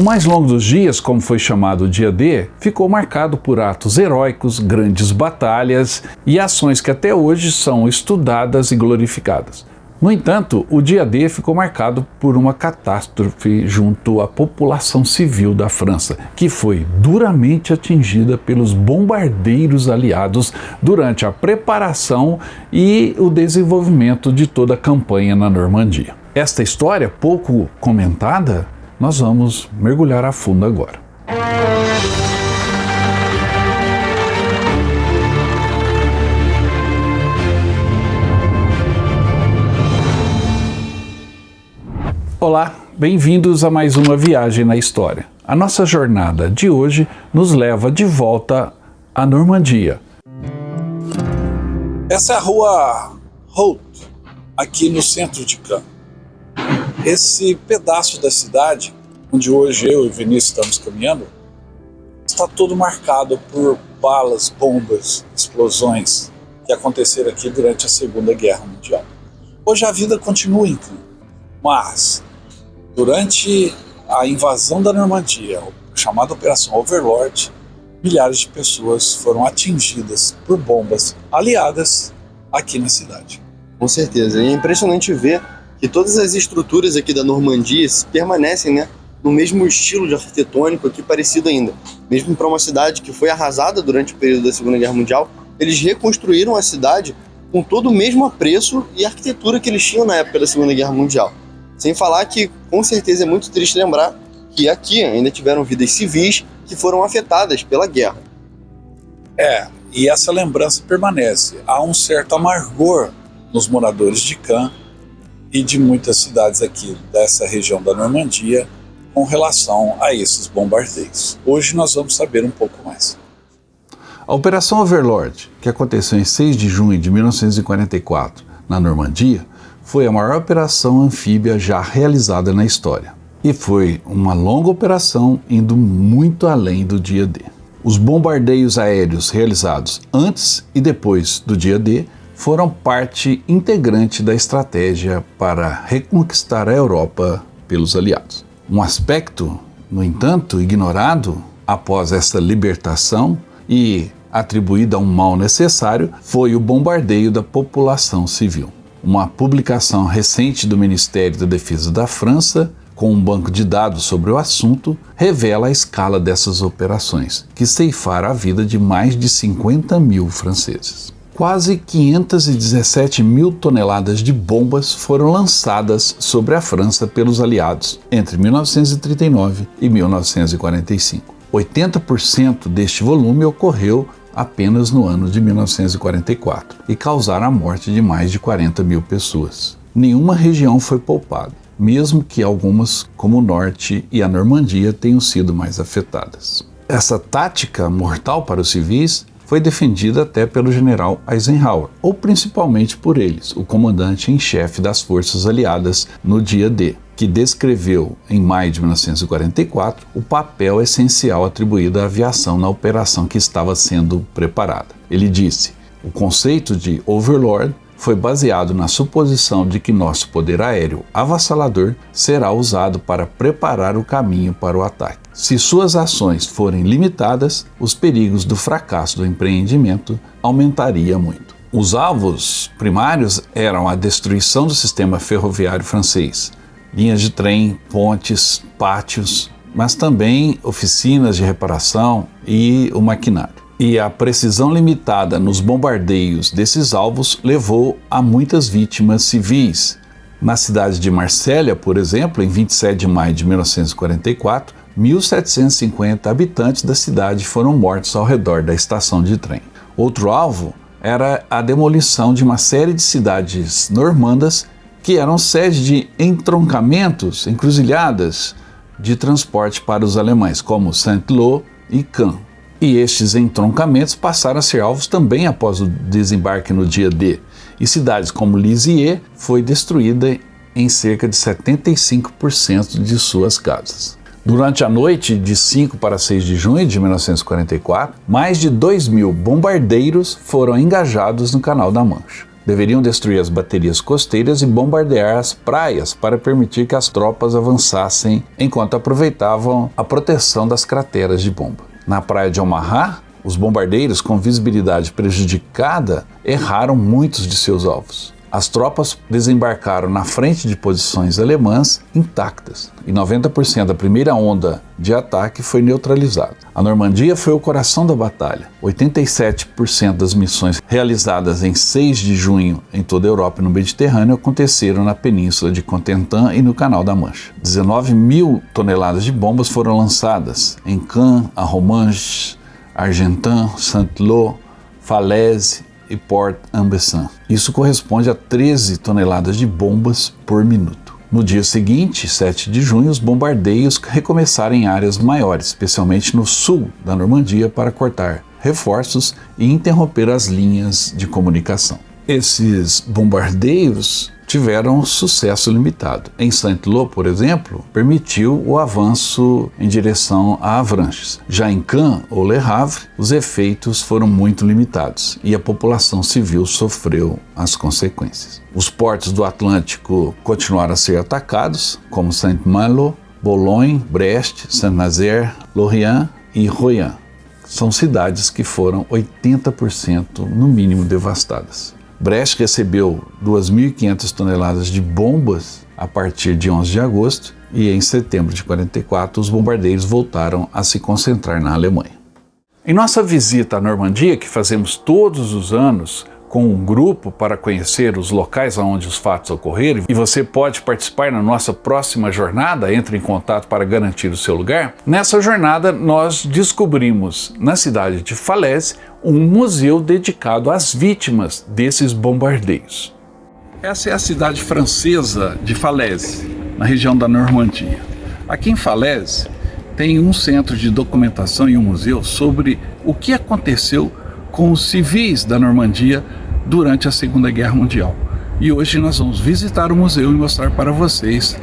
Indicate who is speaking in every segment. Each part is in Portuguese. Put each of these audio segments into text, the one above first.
Speaker 1: O mais longo dos dias, como foi chamado o dia D, ficou marcado por atos heróicos, grandes batalhas e ações que até hoje são estudadas e glorificadas. No entanto, o dia D ficou marcado por uma catástrofe junto à população civil da França, que foi duramente atingida pelos bombardeiros aliados durante a preparação e o desenvolvimento de toda a campanha na Normandia. Esta história, pouco comentada, nós vamos mergulhar a fundo agora. Olá, bem-vindos a mais uma viagem na história. A nossa jornada de hoje nos leva de volta à Normandia.
Speaker 2: Essa é a rua Roth, aqui no centro de Caen. Esse pedaço da cidade, onde hoje eu e Vinícius estamos caminhando, está todo marcado por balas, bombas, explosões que aconteceram aqui durante a Segunda Guerra Mundial. Hoje a vida continua em Caen, mas durante a invasão da Normandia, chamada Operação Overlord, milhares de pessoas foram atingidas por bombas aliadas aqui na cidade.
Speaker 3: Com certeza, e é impressionante ver que todas as estruturas aqui da Normandia permanecem, no mesmo estilo de arquitetônico aqui, parecido ainda. Mesmo para uma cidade que foi arrasada durante o período da Segunda Guerra Mundial, eles reconstruíram a cidade com todo o mesmo apreço e arquitetura que eles tinham na época da Segunda Guerra Mundial. Sem falar que, com certeza, é muito triste lembrar que aqui ainda tiveram vidas civis que foram afetadas pela guerra.
Speaker 2: E essa lembrança permanece. Há um certo amargor nos moradores de Caen e de muitas cidades aqui dessa região da Normandia com relação a esses bombardeios. Hoje nós vamos saber um pouco mais.
Speaker 1: A Operação Overlord, que aconteceu em 6 de junho de 1944 na Normandia, foi a maior operação anfíbia já realizada na história. E foi uma longa operação indo muito além do dia D. Os bombardeios aéreos realizados antes e depois do dia D foram parte integrante da estratégia para reconquistar a Europa pelos aliados. Um aspecto, no entanto, ignorado após essa libertação e atribuído a um mal necessário foi o bombardeio da população civil. Uma publicação recente do Ministério da Defesa da França, com um banco de dados sobre o assunto, revela a escala dessas operações, que ceifaram a vida de mais de 50 mil franceses. Quase 517 mil toneladas de bombas foram lançadas sobre a França pelos aliados entre 1939 e 1945. 80% deste volume ocorreu apenas no ano de 1944 e causaram a morte de mais de 40 mil pessoas. Nenhuma região foi poupada, mesmo que algumas, como o Norte e a Normandia, tenham sido mais afetadas. Essa tática mortal para os civis foi defendida até pelo general Eisenhower, ou principalmente por eles, o comandante em chefe das forças aliadas no dia D, que descreveu, em maio de 1944, o papel essencial atribuído à aviação na operação que estava sendo preparada. Ele disse: o conceito de Overlord foi baseado na suposição de que nosso poder aéreo avassalador será usado para preparar o caminho para o ataque. Se suas ações forem limitadas, os perigos do fracasso do empreendimento aumentariam muito. Os alvos primários eram a destruição do sistema ferroviário francês, linhas de trem, pontes, pátios, mas também oficinas de reparação e o maquinário. E a precisão limitada nos bombardeios desses alvos levou a muitas vítimas civis. Na cidade de Marsella, por exemplo, em 27 de maio de 1944, 1.750 habitantes da cidade foram mortos ao redor da estação de trem. Outro alvo era a demolição de uma série de cidades normandas que eram sede de entroncamentos, encruzilhadas de transporte para os alemães, como Saint-Lô e Caen. E estes entroncamentos passaram a ser alvos também após o desembarque no dia D, e cidades como Lisieux foi destruída em cerca de 75% de suas casas. Durante a noite de 5 para 6 de junho de 1944, mais de 2.000 bombardeiros foram engajados no Canal da Mancha. Deveriam destruir as baterias costeiras e bombardear as praias para permitir que as tropas avançassem enquanto aproveitavam a proteção das crateras de bomba. Na praia de Omaha, os bombardeiros com visibilidade prejudicada erraram muitos de seus alvos. As tropas desembarcaram na frente de posições alemãs intactas e 90% da primeira onda de ataque foi neutralizada. A Normandia foi o coração da batalha. 87% das missões realizadas em 6 de junho em toda a Europa e no Mediterrâneo aconteceram na península de Cotentin e no Canal da Mancha. 19 mil toneladas de bombas foram lançadas em Caen, Arromanches, Argentan, Saint-Lô, Falaise e Port-en-Bessin. Isso corresponde a 13 toneladas de bombas por minuto. No dia seguinte, 7 de junho, os bombardeios recomeçaram em áreas maiores, especialmente no sul da Normandia, para cortar reforços e interromper as linhas de comunicação. Esses bombardeios tiveram sucesso limitado. Em Saint-Lô, por exemplo, permitiu o avanço em direção a Avranches. Já em Caen ou Le Havre, os efeitos foram muito limitados e a população civil sofreu as consequências. Os portos do Atlântico continuaram a ser atacados, como Saint-Malo, Boulogne, Brest, Saint-Nazaire, Lorient e Royan. São cidades que foram 80% no mínimo devastadas. Brest recebeu 2.500 toneladas de bombas a partir de 11 de agosto e em setembro de 44 os bombardeiros voltaram a se concentrar na Alemanha. Em nossa visita à Normandia, que fazemos todos os anos com um grupo para conhecer os locais onde os fatos ocorreram, e você pode participar na nossa próxima jornada, entre em contato para garantir o seu lugar. Nessa jornada nós descobrimos na cidade de Falaise um museu dedicado às vítimas desses bombardeios. Essa é a cidade francesa de Falaise, na região da Normandia. Aqui em Falaise tem um centro de documentação e um museu sobre o que aconteceu com os civis da Normandia durante a Segunda Guerra Mundial. E hoje nós vamos visitar o museu e mostrar para vocês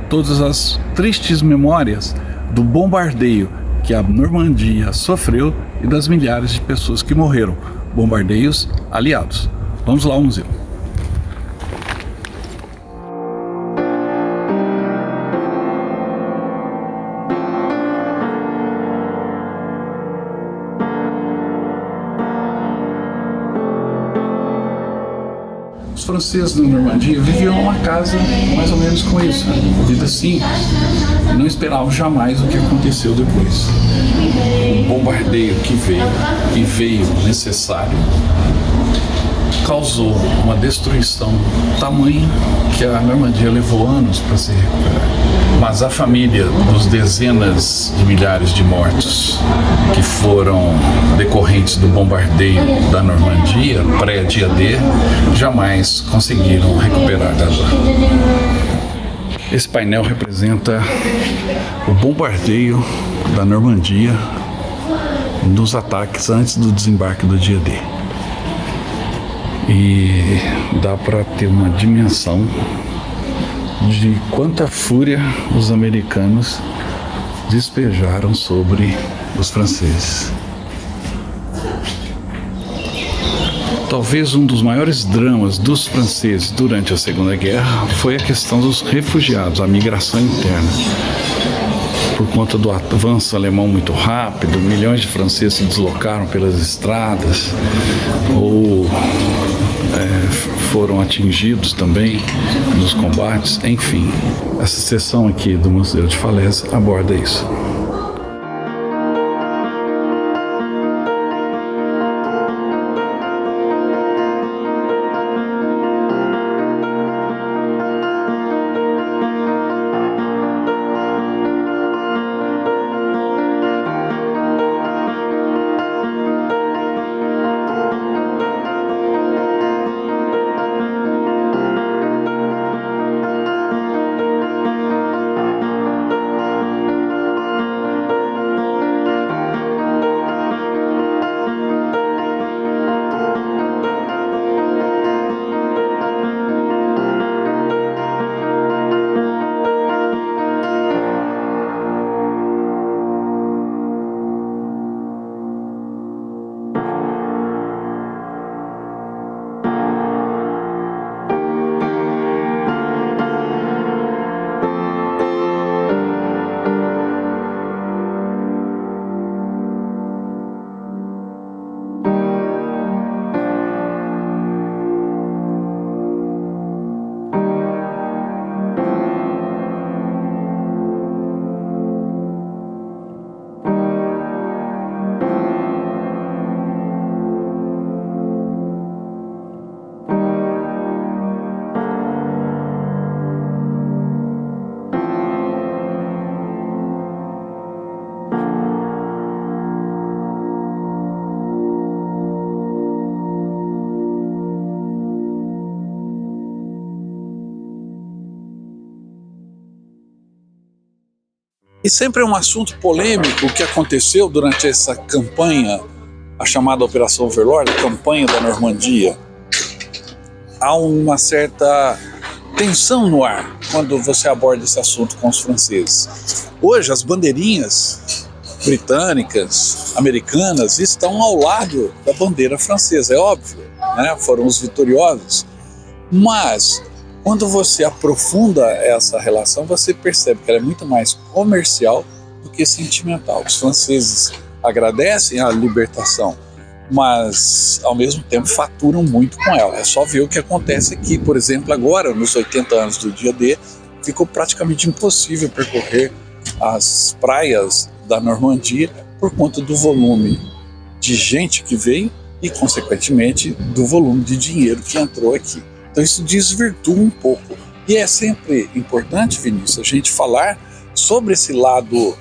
Speaker 1: todas as tristes memórias do bombardeio que a Normandia sofreu e das milhares de pessoas que morreram, bombardeios aliados. Vamos lá ao museu. Os franceses na Normandia viviam numa casa mais ou menos com isso, vida simples, e não esperavam jamais o que aconteceu depois. Um bombardeio que veio necessário, causou uma destruição tamanha que a Normandia levou anos para se recuperar. Mas a família dos dezenas de milhares de mortos que foram decorrentes do bombardeio da Normandia pré-dia D jamais conseguiram recuperar da dor. Esse painel representa o bombardeio da Normandia nos ataques antes do desembarque do dia D. E dá para ter uma dimensão de quanta fúria os americanos despejaram sobre os franceses. Talvez um dos maiores dramas dos franceses durante a Segunda Guerra foi a questão dos refugiados, a migração interna. Por conta do avanço alemão muito rápido, milhões de franceses se deslocaram pelas estradas ou foram atingidos também nos combates. Enfim, essa seção aqui do Museu de Falaise aborda isso.
Speaker 2: E sempre é um assunto polêmico o que aconteceu durante essa campanha, a chamada Operação Overlord, a campanha da Normandia. Há uma certa tensão no ar quando você aborda esse assunto com os franceses. Hoje, as bandeirinhas britânicas, americanas, estão ao lado da bandeira francesa, é óbvio, né? Foram os vitoriosos. Mas, quando você aprofunda essa relação, você percebe que ela é muito mais comercial do que sentimental. Os franceses agradecem a libertação, mas ao mesmo tempo faturam muito com ela. É só ver o que acontece aqui, por exemplo, agora, nos 80 anos do dia D, ficou praticamente impossível percorrer as praias da Normandia por conta do volume de gente que veio e, consequentemente, do volume de dinheiro que entrou aqui. Então isso desvirtua um pouco. E é sempre importante, Vinícius, a gente falar sobre esse lado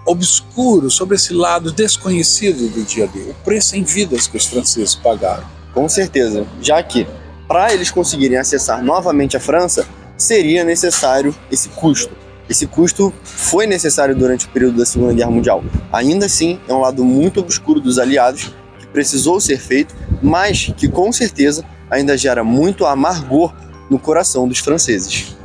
Speaker 2: obscuro, sobre esse lado desconhecido do dia D, o preço em vidas que os franceses pagaram.
Speaker 3: Com certeza, já que para eles conseguirem acessar novamente a França, seria necessário esse custo. Esse custo foi necessário durante o período da Segunda Guerra Mundial. Ainda assim, é um lado muito obscuro dos aliados, que precisou ser feito, mas que com certeza ainda gera muito amargor no coração dos franceses.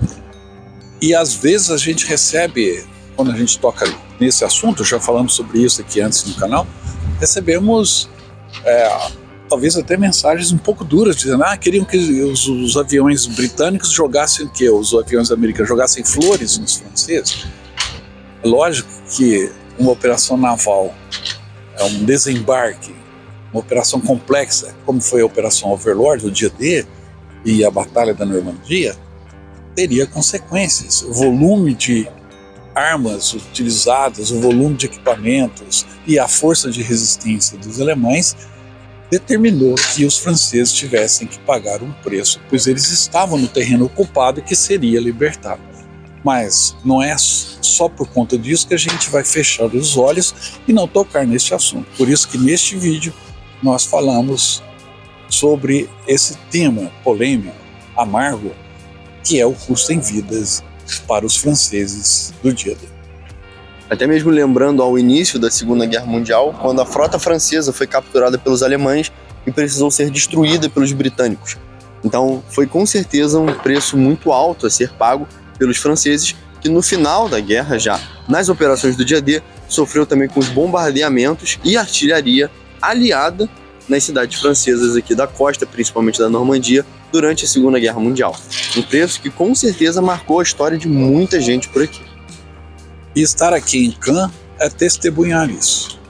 Speaker 2: E às vezes a gente recebe, quando a gente toca nesse assunto, já falamos sobre isso aqui antes no canal, recebemos talvez até mensagens um pouco duras, dizendo queriam que os aviões britânicos jogassem o quê? Os aviões americanos jogassem flores nos franceses. É lógico que uma operação naval é um desembarque, uma operação complexa, como foi a Operação Overlord, o dia D, e a Batalha da Normandia, teria consequências. O volume de armas utilizadas, o volume de equipamentos e a força de resistência dos alemães determinou que os franceses tivessem que pagar um preço, pois eles estavam no terreno ocupado que seria libertado. Mas não é só por conta disso que a gente vai fechar os olhos e não tocar neste assunto. Por isso que neste vídeo nós falamos sobre esse tema polêmico, amargo, que é o custo em vidas para os franceses do dia D.
Speaker 3: Até mesmo lembrando ao início da Segunda Guerra Mundial, quando a frota francesa foi capturada pelos alemães e precisou ser destruída pelos britânicos. Então foi com certeza um preço muito alto a ser pago pelos franceses, que no final da guerra, já nas operações do dia D, sofreu também com os bombardeamentos e artilharia aliada nas cidades francesas aqui da costa, principalmente da Normandia, durante a Segunda Guerra Mundial. Um preço que com certeza marcou a história de muita gente por aqui.
Speaker 2: E estar aqui em Cannes é testemunhar isso.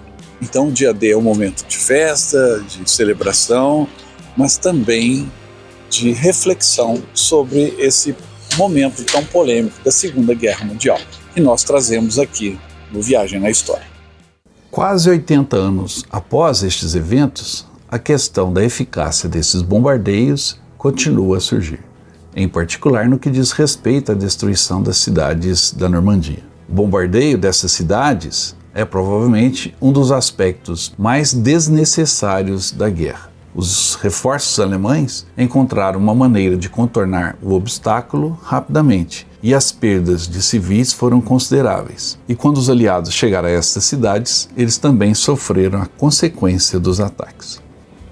Speaker 2: Então o dia D é um momento de festa, de celebração, mas também de reflexão sobre esse momento tão polêmico da Segunda Guerra Mundial, que nós trazemos aqui no Viagem na História.
Speaker 1: Quase 80 anos após estes eventos, a questão da eficácia desses bombardeios continua a surgir, em particular no que diz respeito à destruição das cidades da Normandia. O bombardeio dessas cidades é provavelmente um dos aspectos mais desnecessários da guerra. Os reforços alemães encontraram uma maneira de contornar o obstáculo rapidamente, e as perdas de civis foram consideráveis. E quando os aliados chegaram a estas cidades, eles também sofreram a consequência dos ataques.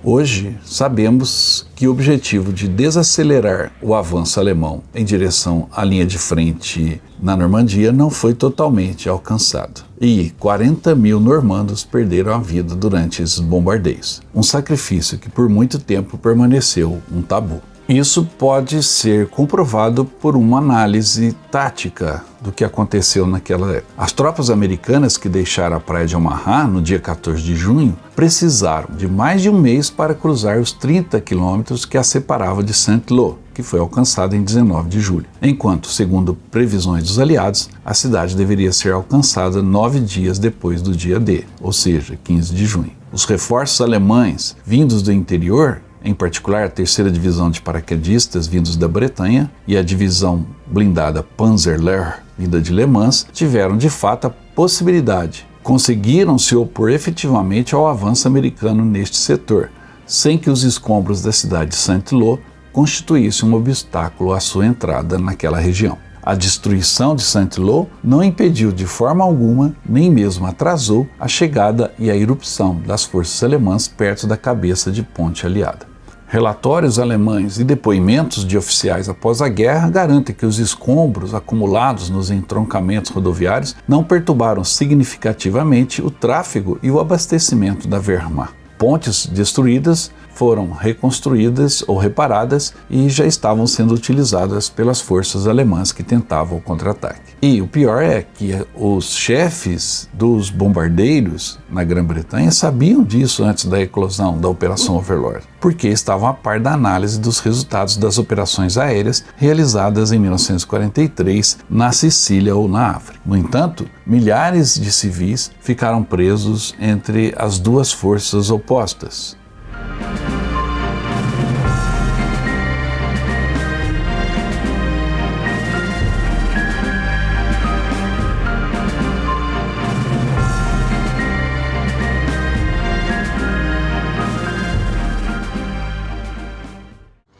Speaker 1: Hoje, sabemos que o objetivo de desacelerar o avanço alemão em direção à linha de frente na Normandia não foi totalmente alcançado. E 40 mil normandos perderam a vida durante esses bombardeios. Um sacrifício que por muito tempo permaneceu um tabu. Isso pode ser comprovado por uma análise tática do que aconteceu naquela época. As tropas americanas que deixaram a praia de Omaha no dia 14 de junho precisaram de mais de um mês para cruzar os 30 quilômetros que a separavam de Saint-Lô, que foi alcançada em 19 de julho. Enquanto, segundo previsões dos aliados, a cidade deveria ser alcançada 9 dias depois do dia D, ou seja, 15 de junho. Os reforços alemães vindos do interior, em particular a 3ª Divisão de Paraquedistas vindos da Bretanha e a Divisão Blindada Panzer-Lehr vinda de Le Mans, tiveram de fato a possibilidade. Conseguiram se opor efetivamente ao avanço americano neste setor, sem que os escombros da cidade de Saint-Lô constituíssem um obstáculo à sua entrada naquela região. A destruição de Saint-Lô não impediu de forma alguma, nem mesmo atrasou, a chegada e a irrupção das forças alemãs perto da cabeça de ponte aliada. Relatórios alemães e depoimentos de oficiais após a guerra garantem que os escombros acumulados nos entroncamentos rodoviários não perturbaram significativamente o tráfego e o abastecimento da Wehrmacht. Pontes destruídas foram reconstruídas ou reparadas e já estavam sendo utilizadas pelas forças alemãs que tentavam o contra-ataque. E o pior é que os chefes dos bombardeiros na Grã-Bretanha sabiam disso antes da eclosão da Operação Overlord, porque estavam a par da análise dos resultados das operações aéreas realizadas em 1943 na Sicília ou na África. No entanto, milhares de civis ficaram presos entre as duas forças opostas.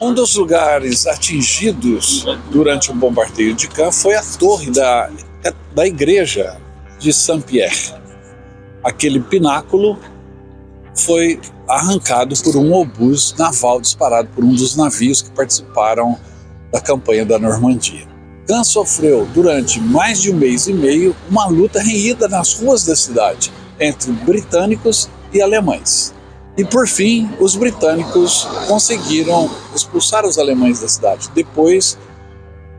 Speaker 2: Um dos lugares atingidos durante o bombardeio de Caen foi a torre da igreja de Saint-Pierre. Aquele pináculo foi arrancado por um obus naval disparado por um dos navios que participaram da campanha da Normandia. Caen sofreu durante mais de um mês e meio uma luta renhida nas ruas da cidade entre britânicos e alemães. E por fim, os britânicos conseguiram expulsar os alemães da cidade, depois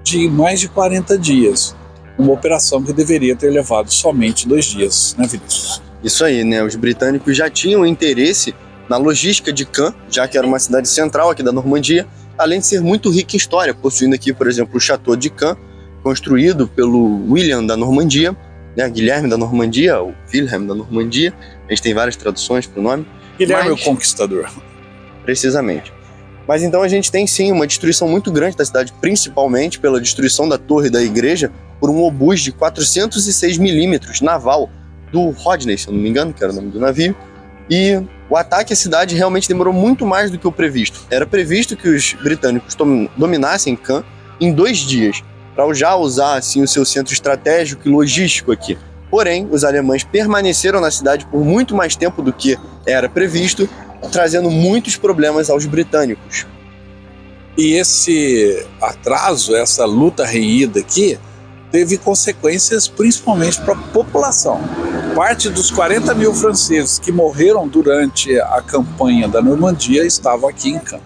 Speaker 2: de mais de 40 dias. Uma operação que deveria ter levado somente 2 dias, né, Vinícius?
Speaker 3: Isso aí, né? Os britânicos já tinham interesse na logística de Caen, já que era uma cidade central aqui da Normandia, além de ser muito rica em história, possuindo aqui, por exemplo, o Château de Caen, construído pelo William da Normandia, né? Guilherme da Normandia, ou Wilhelm da Normandia, a gente tem várias traduções para o nome.
Speaker 2: Guilherme o Conquistador.
Speaker 3: Precisamente. Mas então a gente tem sim uma destruição muito grande da cidade, principalmente pela destruição da torre da igreja por um obus de 406 milímetros naval do Rodney, se eu não me engano, que era o nome do navio. E o ataque à cidade realmente demorou muito mais do que o previsto. Era previsto que os britânicos dominassem Caen em 2 dias, para já usar assim, o seu centro estratégico e logístico aqui. Porém, os alemães permaneceram na cidade por muito mais tempo do que era previsto, trazendo muitos problemas aos britânicos.
Speaker 2: E esse atraso, essa luta renhida aqui, teve consequências principalmente para a população. Parte dos 40 mil franceses que morreram durante a campanha da Normandia estavam aqui em Caen.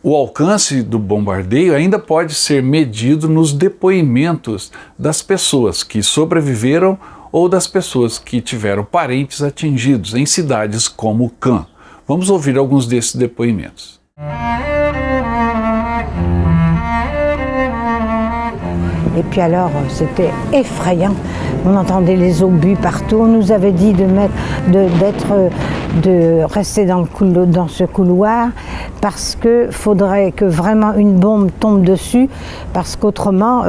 Speaker 1: O alcance do bombardeio ainda pode ser medido nos depoimentos das pessoas que sobreviveram ou das pessoas que tiveram parentes atingidos em cidades como Caen. Vamos ouvir alguns desses depoimentos.
Speaker 4: Et puis alors, c'était effrayant. On entendait les obus partout. On nous avait dit de rester dans ce couloir parce que faudrait que vraiment une bombe tombe dessus, parce qu'autrement,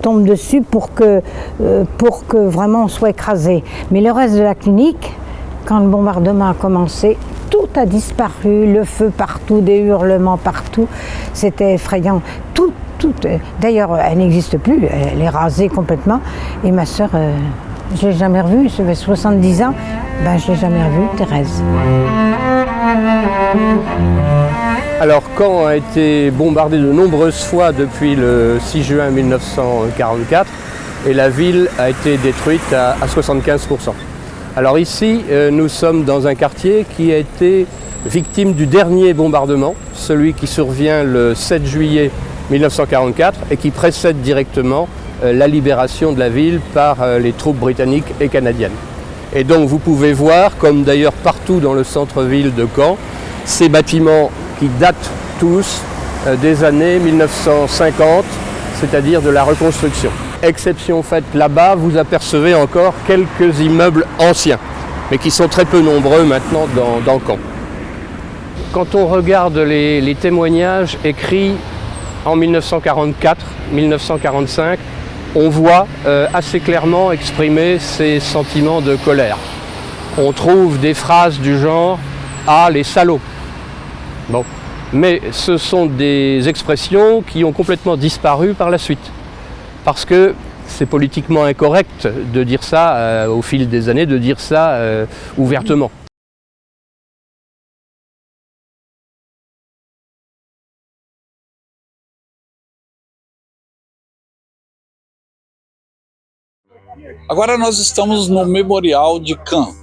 Speaker 4: tombe dessus pour que vraiment on soit écrasé. Mais le reste de la clinique, quand le bombardement a commencé, tout a disparu, le feu partout, des hurlements partout. C'était effrayant. Tout. D'ailleurs, elle n'existe plus, elle est rasée complètement. Et ma sœur, je ne l'ai jamais revue, j'avais 70 ans, je ne l'ai jamais revue, Thérèse.
Speaker 5: Alors, Caen a été bombardée de nombreuses fois depuis le 6 juin 1944 et la ville a été détruite à 75%. Alors ici, nous sommes dans un quartier qui a été victime du dernier bombardement, celui qui survient le 7 juillet 1944 et qui précède directement la libération de la ville par les troupes britanniques et canadiennes. Et donc vous pouvez voir, comme d'ailleurs partout dans le centre-ville de Caen, ces bâtiments qui datent tous des années 1950, c'est-à-dire de la reconstruction. Exception faite là-bas, vous apercevez encore quelques immeubles anciens, mais qui sont très peu nombreux maintenant dans Caen. Quand on regarde les témoignages écrits en 1944, 1945, on voit assez clairement exprimer ces sentiments de colère. On trouve des phrases du genre « Ah, les salauds !» Bon. Mais ce sont des expressions qui ont complètement disparu par la suite. Parce que c'est politiquement incorrect de dire ça au fil des années, de dire ça ouvertement.
Speaker 2: Agora nós estamos no Memorial de Cannes,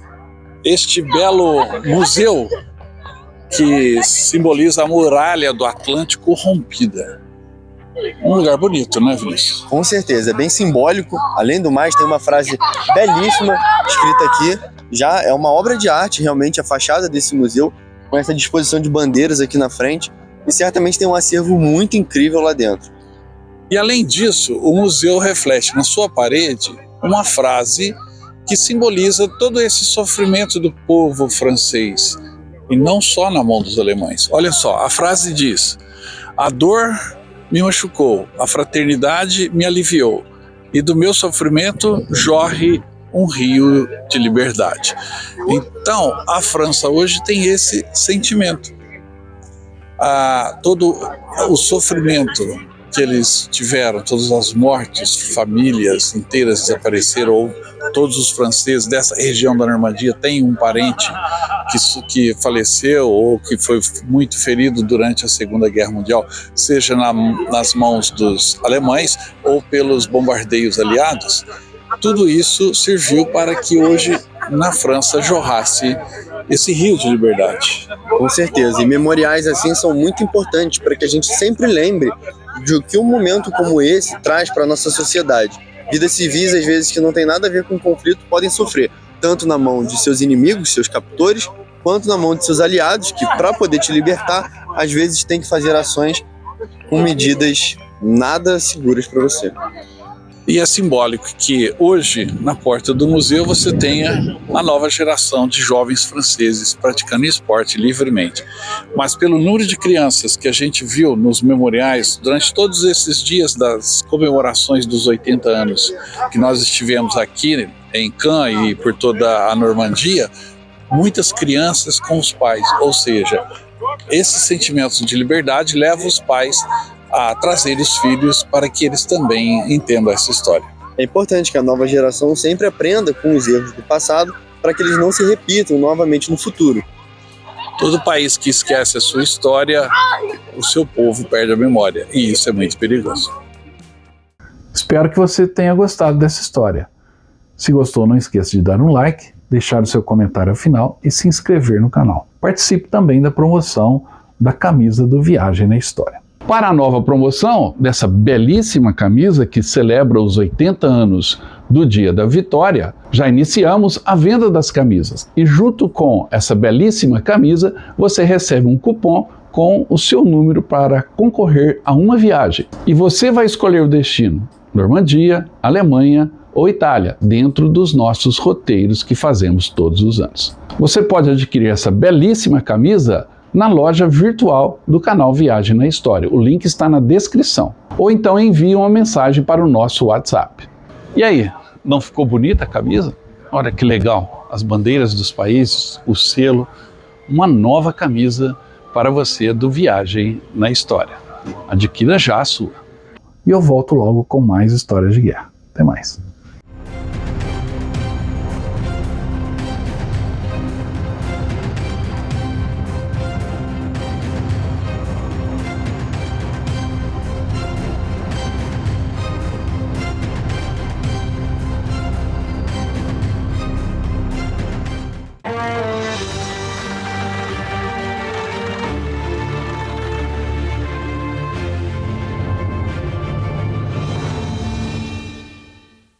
Speaker 2: este belo museu que simboliza a muralha do Atlântico rompida. Um lugar bonito, né, Vinícius?
Speaker 3: Com certeza, é bem simbólico. Além do mais, tem uma frase belíssima escrita aqui. Já é uma obra de arte, realmente, a fachada desse museu, com essa disposição de bandeiras aqui na frente. E certamente tem um acervo muito incrível lá dentro.
Speaker 2: E além disso, o museu reflete na sua parede uma frase que simboliza todo esse sofrimento do povo francês, e não só na mão dos alemães. Olha só, a frase diz: a dor me machucou, a fraternidade me aliviou, e do meu sofrimento jorre um rio de liberdade. Então, a França hoje tem esse sentimento. Todo o sofrimento que eles tiveram, todas as mortes, famílias inteiras desapareceram, ou todos os franceses dessa região da Normandia têm um parente que faleceu ou que foi muito ferido durante a Segunda Guerra Mundial, seja nas mãos dos alemães ou pelos bombardeios aliados. Tudo isso serviu para que hoje na França jorrasse esse rio de liberdade.
Speaker 3: Com certeza, e memoriais assim são muito importantes para que a gente sempre lembre de que um momento como esse traz para a nossa sociedade. Vidas civis, às vezes, que não tem nada a ver com conflito, podem sofrer, tanto na mão de seus inimigos, seus captores, quanto na mão de seus aliados, que para poder te libertar, às vezes tem que fazer ações com medidas nada seguras para você.
Speaker 2: E é simbólico que hoje, na porta do museu, você tenha a nova geração de jovens franceses praticando esporte livremente. Mas pelo número de crianças que a gente viu nos memoriais durante todos esses dias das comemorações dos 80 anos que nós estivemos aqui em Cannes e por toda a Normandia, muitas crianças com os pais, ou seja, esses sentimentos de liberdade levam os pais a trazer os filhos para que eles também entendam essa história.
Speaker 3: É importante que a nova geração sempre aprenda com os erros do passado para que eles não se repitam novamente no futuro.
Speaker 2: Todo país que esquece a sua história, o seu povo perde a memória, e isso é muito perigoso.
Speaker 1: Espero que você tenha gostado dessa história. Se gostou, não esqueça de dar um like, deixar o seu comentário ao final e se inscrever no canal. Participe também da promoção da camisa do Viagem na História. Para a nova promoção dessa belíssima camisa que celebra os 80 anos do Dia da Vitória, já iniciamos a venda das camisas. E junto com essa belíssima camisa, você recebe um cupom com o seu número para concorrer a uma viagem. E você vai escolher o destino: Normandia, Alemanha ou Itália, dentro dos nossos roteiros que fazemos todos os anos. Você pode adquirir essa belíssima camisa na loja virtual do canal Viagem na História. O link está na descrição. Ou então envie uma mensagem para o nosso WhatsApp. E aí, não ficou bonita a camisa? Olha que legal, as bandeiras dos países, o selo, uma nova camisa para você do Viagem na História. Adquira já a sua. E eu volto logo com mais histórias de guerra. Até mais.